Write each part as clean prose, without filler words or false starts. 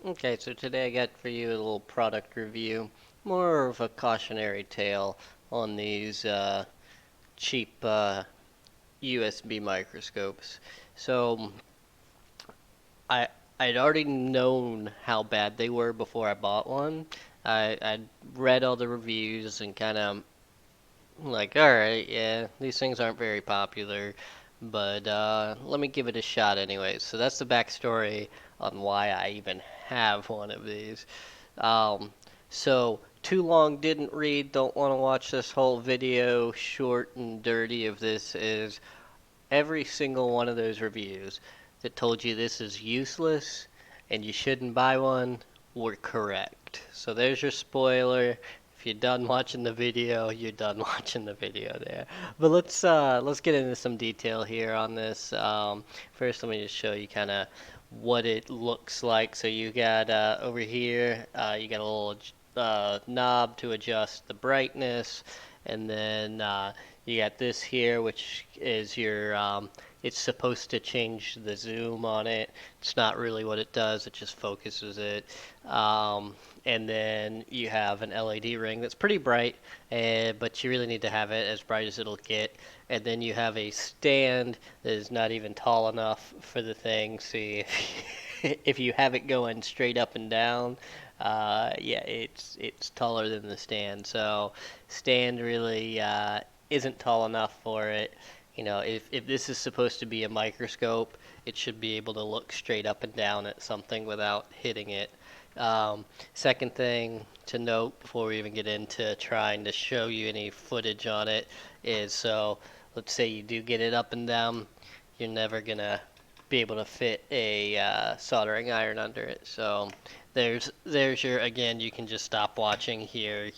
Okay, so today I got for you a little product review, more of a cautionary tale on these cheap USB microscopes. So I I'd already known how bad they were before I bought one. I'd read all the reviews and kind of like, all right, yeah, these things aren't very popular, but let me give it a shot anyways. So that's the backstory on why I even have one of these. Um, so too long didn't read, don't want to watch this whole video. Short and dirty of this is every single one of those reviews that told you this is useless and you shouldn't buy one were correct. So there's your spoiler. If you're done watching the video, you're done watching the video there. But let's get into some detail here on this. First, let me just show you kind of what it looks like. So you got over here, you got a little knob to adjust the brightness, and then you got this here, which is your it's supposed to change the zoom on it. It's not really what it does. It just focuses it. And then you have an LED ring that's pretty bright, but you really need to have it as bright as it'll get. And then you have a stand that is not even tall enough for the thing. See, if you have it going straight up and down, yeah, it's taller than the stand. So stand really isn't tall enough for it. You know, if this is supposed to be a microscope, it should be able to look straight up and down at something without hitting it. Second thing to note before we even get into trying to show you any footage on it is, so let's say you do get it up and down, you're never gonna be able to fit a soldering iron under it. So there's your, again, you can just stop watching here.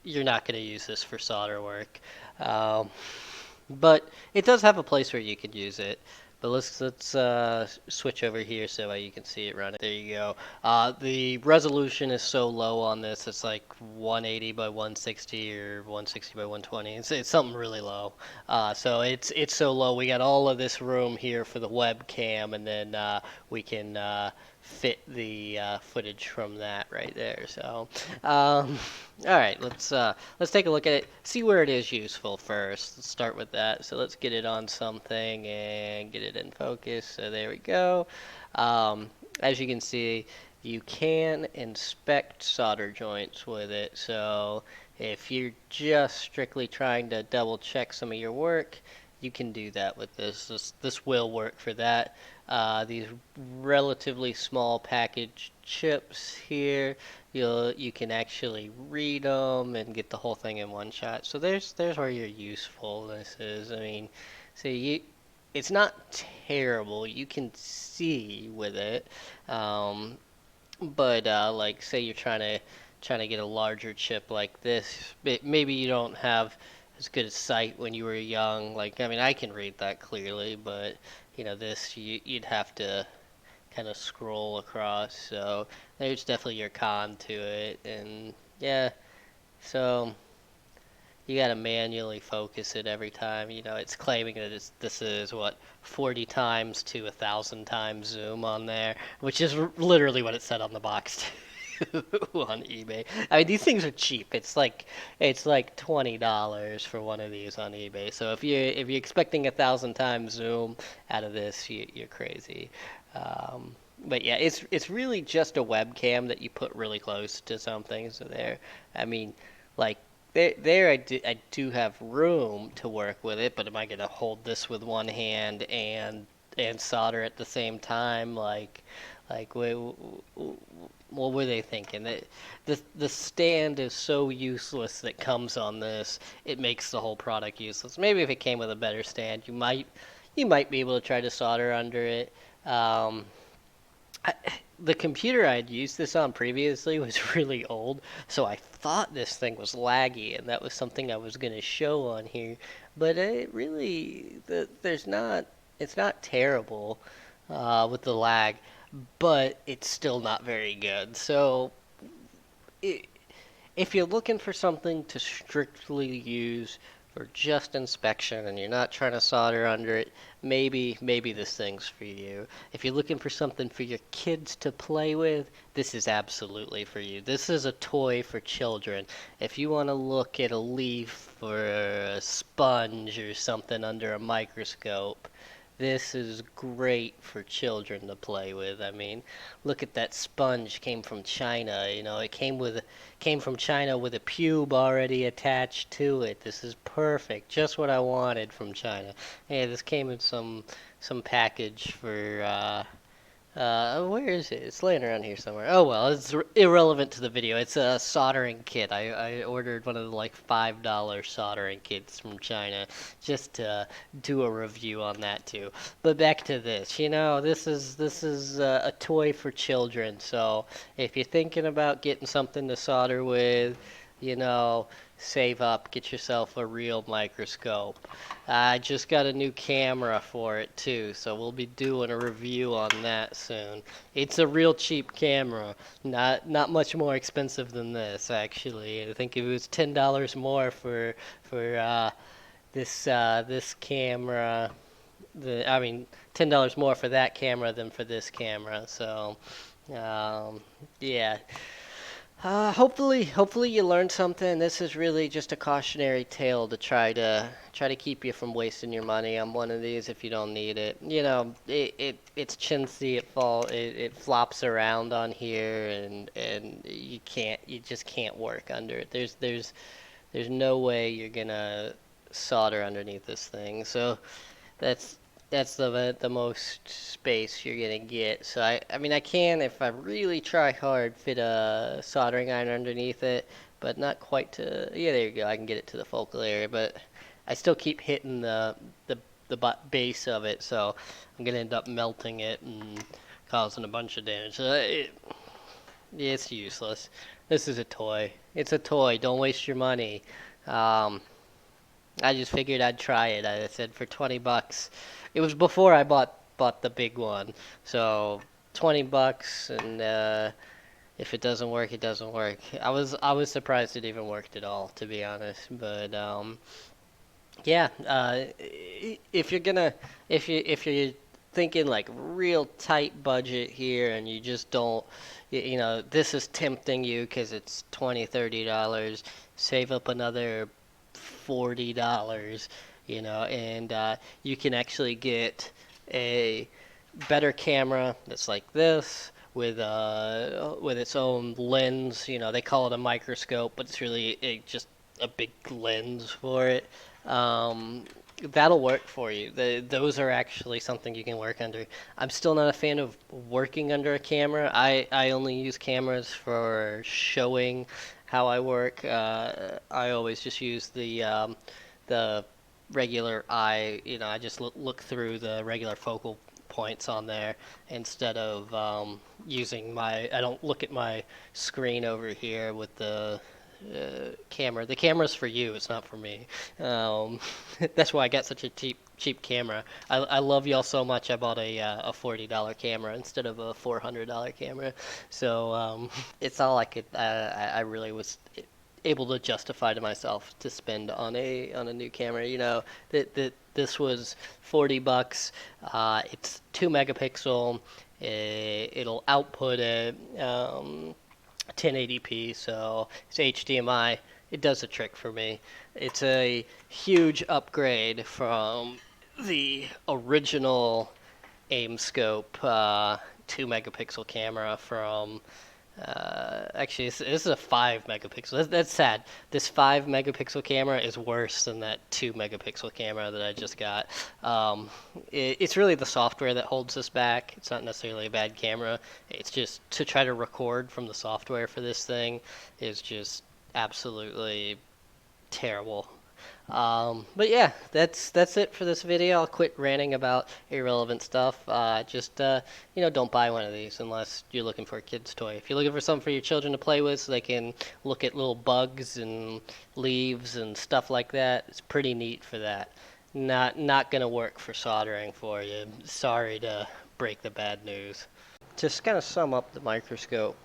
You're not gonna use this for solder work. Um, but it does have a place where you could use it. But let's switch over here so you can see it running. There you go. The resolution is so low on this. It's like 180 by 160 or 160 by 120. It's something really low. So it's so low. We got all of this room here for the webcam, and then we can fit the footage from that right there. So, all right, let's take a look at it. See where it is useful first. Let's start with that. So let's get it on something and get it in focus. So there we go. As you can see, you can inspect solder joints with it. So if you're just strictly trying to double check some of your work, you can do that with this. This will work for that. These relatively small packaged chips here, you can actually read them and get the whole thing in one shot. So there's where your usefulness is. I mean, see, it's not terrible. You can see with it, but like say you're trying to get a larger chip like this, maybe you don't have as good a sight when you were young. Like, I mean, I can read that clearly, but this you'd have to kind of scroll across. So there's definitely your con to it, and yeah, so you got to manually focus it every time. It's claiming that this is what 40 times to 1,000 times zoom on there, which is literally what it said on the box on eBay. I mean, these things are cheap. It's like $20 for one of these on eBay. So if you're expecting 1,000 times zoom out of this, you're crazy. But yeah, it's really just a webcam that you put really close to something. So there, I mean, like there I do have room to work with it, but am I gonna hold this with one hand and solder at the same time? Like what were they thinking? The stand is so useless that comes on this. It makes the whole product useless. Maybe if it came with a better stand, you might be able to try to solder under it. Um, I, the computer I had used this on previously was really old, so I thought this thing was laggy, and that was something I was going to show on here. But it really, there's not, it's not terrible with the lag, but it's still not very good. So i if you're looking for something to strictly use for just inspection and you're not trying to solder under it, maybe this thing's for you. If you're looking for something for your kids to play with, this is absolutely for you. This is a toy for children. If you want to look at a leaf or a sponge or something under a microscope, this is great for children to play with. I mean, look at that sponge, came from China. You know, it came from China with a pube already attached to it. This is perfect, just what I wanted from China. Hey, this came in some package for where is it? It's laying around here somewhere. Oh well, it's irrelevant to the video. It's a soldering kit. I ordered one of the like $5 soldering kits from China just to do a review on that too. But back to this. You know, this is a toy for children. So if you're thinking about getting something to solder with, you know, save up, get yourself a real microscope. I just got a new camera for it too, so we'll be doing a review on that soon. It's a real cheap camera, not much more expensive than this actually. I think it was $10 more for this camera. I mean, $10 more for that camera than for this camera. So, yeah. Hopefully you learned something. This is really just a cautionary tale to try to keep you from wasting your money on one of these if you don't need it. You know, it's chintzy. It flops around on here, and you just can't work under it. There's no way you're gonna solder underneath this thing. So that's that's the most space you're gonna get. So I mean I can, if I really try hard, fit a soldering iron underneath it, but not quite to, yeah, there you go, I can get it to the focal area, but I still keep hitting the base of it, so I'm gonna end up melting it and causing a bunch of damage. It's useless. This is a toy. It's a toy. Don't waste your money. Um, I just figured I'd try it. I said for 20 bucks. It was before I bought the big one. So 20 bucks, and if it doesn't work, it doesn't work. I was surprised it even worked at all, to be honest. But yeah, if you're gonna, if you're thinking like real tight budget here, and you just don't, you know, this is tempting you because it's $20, $30. Save up another $40, you know, and you can actually get a better camera that's like this with its own lens. You know, they call it a microscope, but it's really just a big lens for it. Um, that'll work for you. Those are actually something you can work under. I'm still not a fan of working under a camera. I only use cameras for showing how I work. I always just use the regular eye. You know, I just look through the regular focal points on there instead of using my. I don't look at my screen over here with the camera. The camera's for you. It's not for me. Um, that's why I got such a cheap camera. I love y'all so much. I bought a $40 camera instead of a $400 camera. So it's all I could. I really was able to justify to myself to spend on a new camera. You know that this was 40 bucks. It's 2 megapixel. It'll output a 1080p, so it's HDMI. It does a trick for me. It's a huge upgrade from the original aim scope 2 megapixel camera from actually this is a 5 megapixel. That's sad. This 5 megapixel camera is worse than that 2 megapixel camera that I just got. It's really the software that holds us back. It's not necessarily a bad camera. It's just to try to record from the software for this thing is just absolutely terrible. But yeah, that's it for this video. I'll quit ranting about irrelevant stuff. Just you know, don't buy one of these unless you're looking for a kid's toy. If you're looking for something for your children to play with, so they can look at little bugs and leaves and stuff like that, it's pretty neat for that. Not gonna work for soldering for you. Sorry to break the bad news. Just kind of sum up the microscope.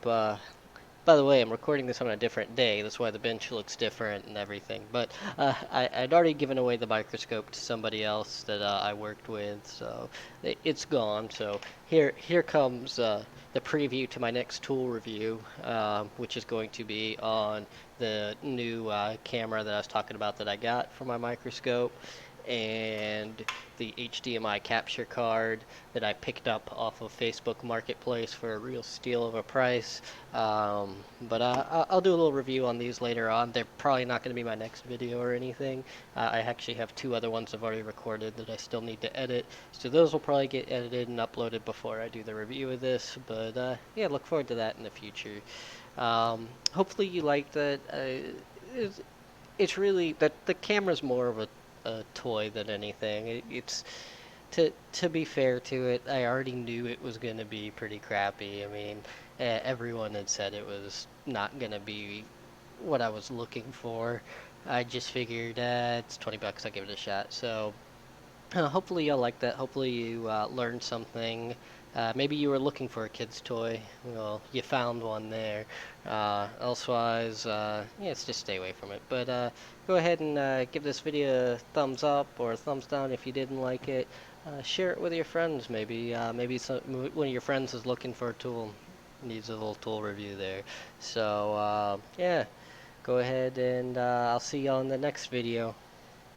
By the way, I'm recording this on a different day. That's why the bench looks different and everything. But I'd already given away the microscope to somebody else that I worked with, so it's gone. So here comes the preview to my next tool review, which is going to be on the new camera that I was talking about that I got for my microscope, and the HDMI capture card that I picked up off of Facebook Marketplace for a real steal of a price. But I'll do a little review on these later on. They're probably not going to be my next video or anything. I actually have two other ones I've already recorded that I still need to edit. So those will probably get edited and uploaded before I do the review of this. But yeah, look forward to that in the future. Hopefully you liked that. It's, it's really that the camera's more of a toy than anything. It's to be fair to it, I already knew it was gonna be pretty crappy. I mean, everyone had said it was not gonna be what I was looking for. I just figured it's $20. I'll give it a shot. So hopefully you'll like that. Hopefully you learned something. Maybe you were looking for a kid's toy. Well, you found one there. Elsewise, yeah, it's just stay away from it. But go ahead and give this video a thumbs up or a thumbs down if you didn't like it. Share it with your friends. Maybe one of your friends is looking for a tool, needs a little tool review there. So yeah, go ahead and I'll see you on the next video.